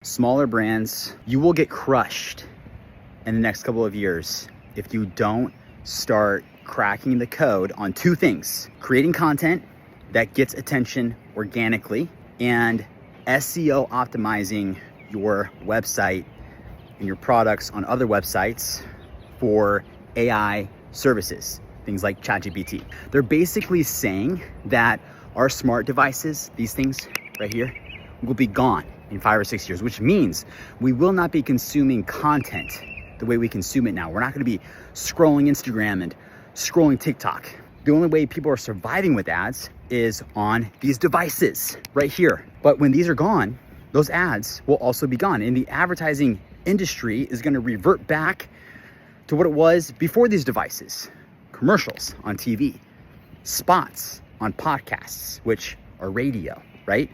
Smaller brands, you will get crushed in the next couple of years if you don't start cracking the code on two things: creating content that gets attention organically and SEO optimizing your website and your products on other websites for AI services, things like ChatGPT. They're basically saying that our smart devices, these things right here, will be gone in 5 or 6 years, which means we will not be consuming content the way we consume it now. We're not gonna be scrolling Instagram and scrolling TikTok. The only way people are surviving with ads is on these devices right here. But when these are gone, those ads will also be gone. And the advertising industry is gonna revert back to what it was before these devices. Commercials on TV, spots on podcasts, which are radio, right?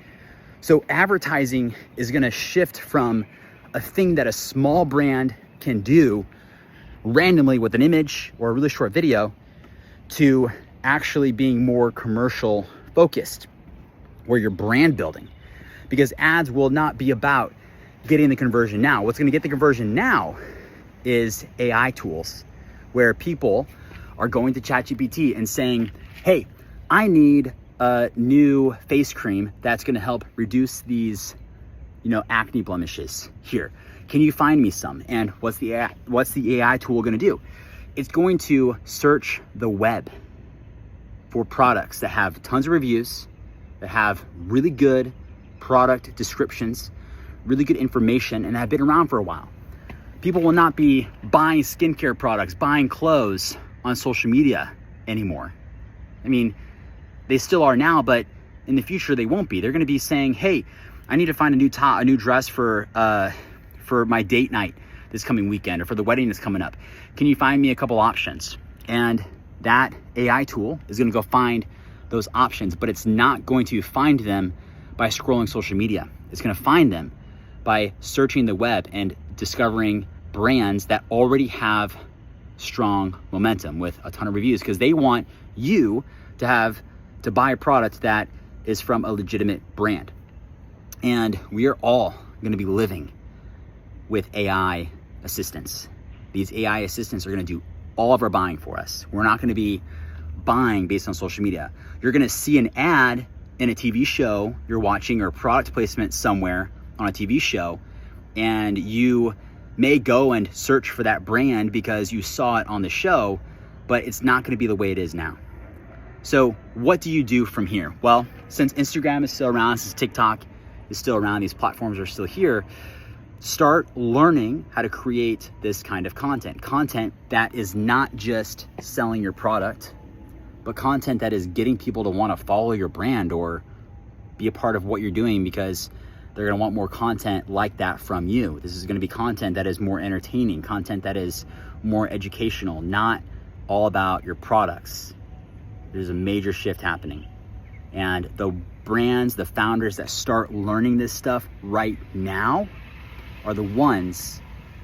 So advertising is gonna shift from a thing that a small brand can do randomly with an image or a really short video to actually being more commercial focused, where you're brand building. Because ads will not be about getting the conversion now. What's gonna get the conversion now is AI tools, where people are going to ChatGPT and saying, hey, I need a new face cream that's gonna help reduce these, acne blemishes here. Can you find me some? And what's the AI tool gonna do? It's going to search the web for products that have tons of reviews, that have really good product descriptions, really good information, and have been around for a while. People will not be buying skincare products, buying clothes on social media anymore. I mean, they still are now, but in the future they won't be. They're gonna be saying, hey, I need to find a new dress for my date night this coming weekend, or for the wedding that's coming up. Can you find me a couple options? And that AI tool is gonna go find those options, but it's not going to find them by scrolling social media. It's gonna find them by searching the web and discovering brands that already have strong momentum with a ton of reviews, because they want you to buy a product that is from a legitimate brand. And we are all gonna be living with AI assistants. These AI assistants are gonna do all of our buying for us. We're not gonna be buying based on social media. You're gonna see an ad in a TV show you're watching, or product placement somewhere on a TV show, and you may go and search for that brand because you saw it on the show, but it's not gonna be the way it is now. So what do you do from here? Well, since Instagram is still around, since TikTok is still around, these platforms are still here, start learning how to create this kind of content that is not just selling your product, but content that is getting people to want to follow your brand or be a part of what you're doing, because they're going to want more content like that from you. This is going to be content that is more entertaining, content that is more educational, not all about your products. There's a major shift happening. And the brands, the founders that start learning this stuff right now are the ones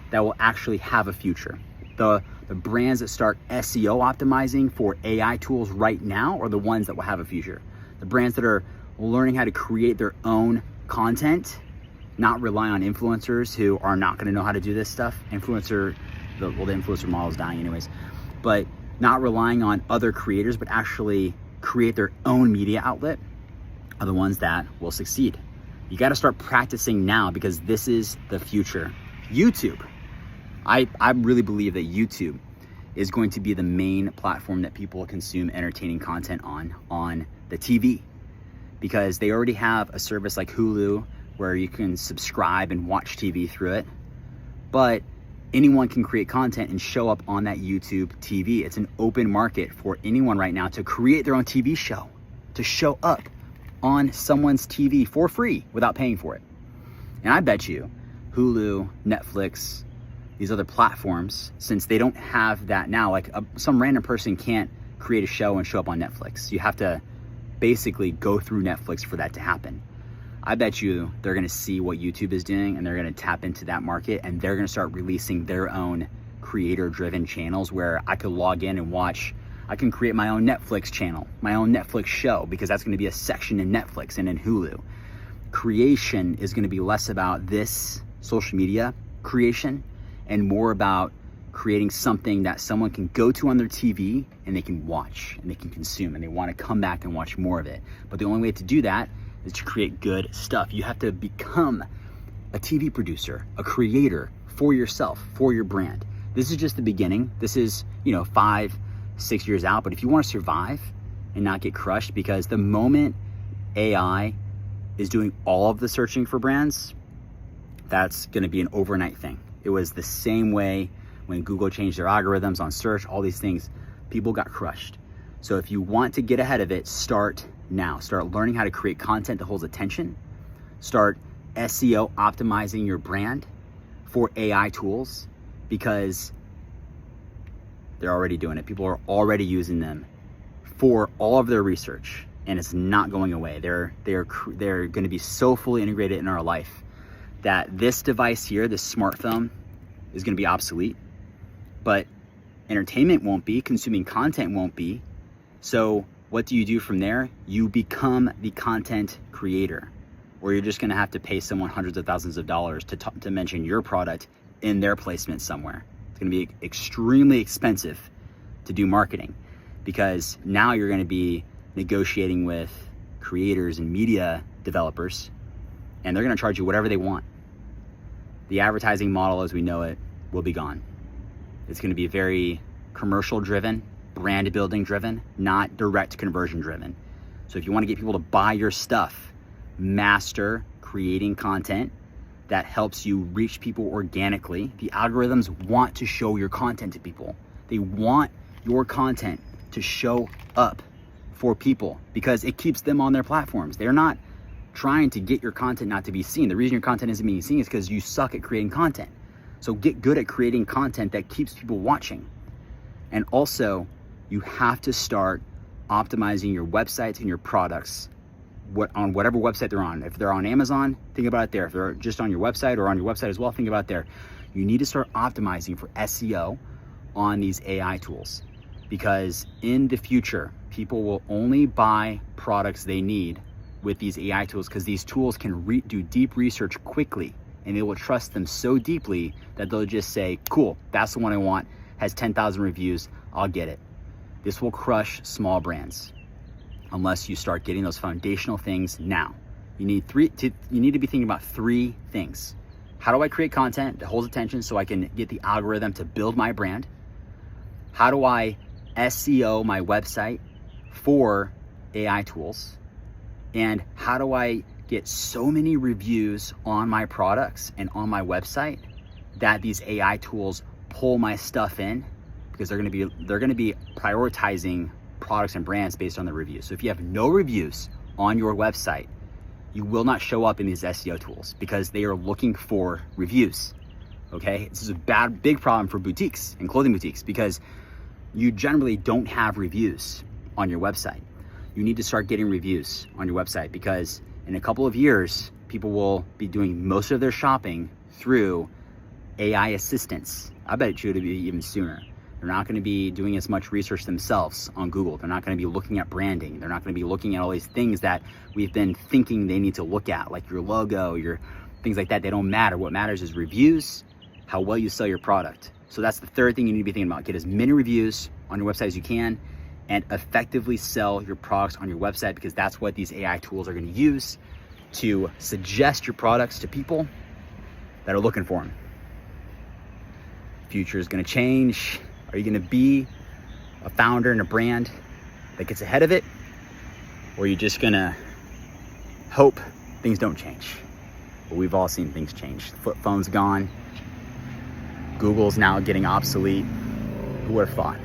that will actually have a future. The brands that start SEO optimizing for AI tools right now are the ones that will have a future. The brands that are learning how to create their own content, not rely on influencers who are not gonna know how to do this stuff. The influencer model is dying anyways, but not relying on other creators, but actually create their own media outlet, are the ones that will succeed. You got to start practicing now, because this is the future. YouTube. I really believe that YouTube is going to be the main platform that people consume entertaining content on the TV, because they already have a service like Hulu where you can subscribe and watch TV through it. But anyone can create content and show up on that YouTube TV. It's an open market for anyone right now to create their own TV show, to show up on someone's TV for free without paying for it. And I bet you Hulu, Netflix, these other platforms, since they don't have that now, like some random person can't create a show and show up on Netflix. You have to basically go through Netflix for that to happen. I bet you they're gonna see what YouTube is doing, and they're gonna tap into that market, and they're gonna start releasing their own creator-driven channels where I could log in and watch. I can create my own Netflix channel, my own Netflix show, because that's gonna be a section in Netflix and in Hulu. creation is gonna be less about this social media creation and more about creating something that someone can go to on their TV and they can watch and they can consume and they wanna come back and watch more of it. But the only way to do that is to create good stuff. You have to become a TV producer, a creator for yourself, for your brand. This is just the beginning. This is, 5-6 years out, but if you wanna survive and not get crushed, because the moment AI is doing all of the searching for brands, that's gonna be an overnight thing. It was the same way when Google changed their algorithms on search, all these things, people got crushed. So if you want to get ahead of it, start now. Start learning how to create content that holds attention. Start SEO optimizing your brand for AI tools, because they're already doing it. People are already using them for all of their research, and it's not going away. They're going to be so fully integrated in our life that this device here, this smartphone, is going to be obsolete, but entertainment won't be, consuming content won't be. So what do you do from there? You become the content creator, or you're just going to have to pay someone hundreds of thousands of dollars to mention your product in their placement somewhere. It's going to be extremely expensive to do marketing, because now you're going to be negotiating with creators and media developers, and they're going to charge you whatever they want. The advertising model as we know it will be gone. It's going to be very commercial driven, brand building driven, not direct conversion driven. So if you want to get people to buy your stuff, master creating content that helps you reach people organically. The algorithms want to show your content to people. They want your content to show up for people because it keeps them on their platforms. They're not trying to get your content not to be seen. The reason your content isn't being seen is because you suck at creating content. So get good at creating content that keeps people watching. And also, you have to start optimizing your websites and your products on whatever website they're on. If they're on Amazon, think about it there. If they're just on your website or on your website as well, think about it there. You need to start optimizing for SEO on these AI tools, because in the future, people will only buy products they need with these AI tools, because these tools can do deep research quickly, and they will trust them so deeply that they'll just say, cool, that's the one I want, has 10,000 reviews, I'll get it. This will crush small brands unless you start getting those foundational things now. You need to be thinking about 3 things. How do I create content that holds attention so I can get the algorithm to build my brand? How do I SEO my website for AI tools? And how do I get so many reviews on my products and on my website that these AI tools pull my stuff in, because they're going to be prioritizing products and brands based on the reviews. So if you have no reviews on your website, you will not show up in these SEO tools because they are looking for reviews. Okay, this is a big problem for boutiques and clothing boutiques, because you generally don't have reviews on your website. You need to start getting reviews on your website, because in a couple of years, people will be doing most of their shopping through AI assistants. I bet you it'll be even sooner. They're not going to be doing as much research themselves on Google. They're not going to be looking at branding. They're not going to be looking at all these things that we've been thinking they need to look at, like your logo, your things like that. They don't matter. What matters is reviews, how well you sell your product. So that's the third thing you need to be thinking about. Get as many reviews on your website as you can, and effectively sell your products on your website, because that's what these AI tools are going to use to suggest your products to people that are looking for them. Future is going to change. Are you going to be a founder in a brand that gets ahead of it, or are you just going to hope things don't change? Well, we've all seen things change. The flip phone's gone. Google's now getting obsolete. Who would have thought?